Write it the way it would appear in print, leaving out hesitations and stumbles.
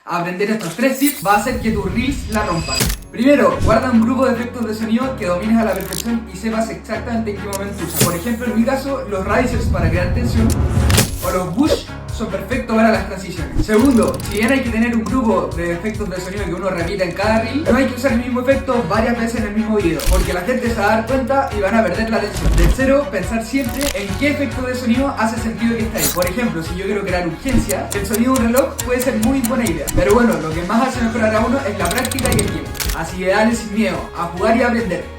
Aprender estos 3 tips va a hacer que tus reels la rompan. Primero, guarda un grupo de efectos de sonido que domines a la perfección y sepas exactamente en qué momento usar. Por ejemplo, en mi caso, los risers para crear tensión o los bush son perfectos para las transiciones. Segundo, si bien hay que tener un grupo de efectos de sonido que uno repita en cada reel, no hay que usar el mismo efecto varias veces en el mismo video, porque la gente se va a dar cuenta y van a perder la atención. Tercero, pensar siempre en qué efecto de sonido hace sentido que esté ahí. Por ejemplo, si yo quiero crear urgencia, el sonido de un reloj puede ser muy buena idea. Pero bueno, lo que más hace mejorar a uno es la práctica y el tiempo. Así que dale sin miedo, a jugar y a aprender.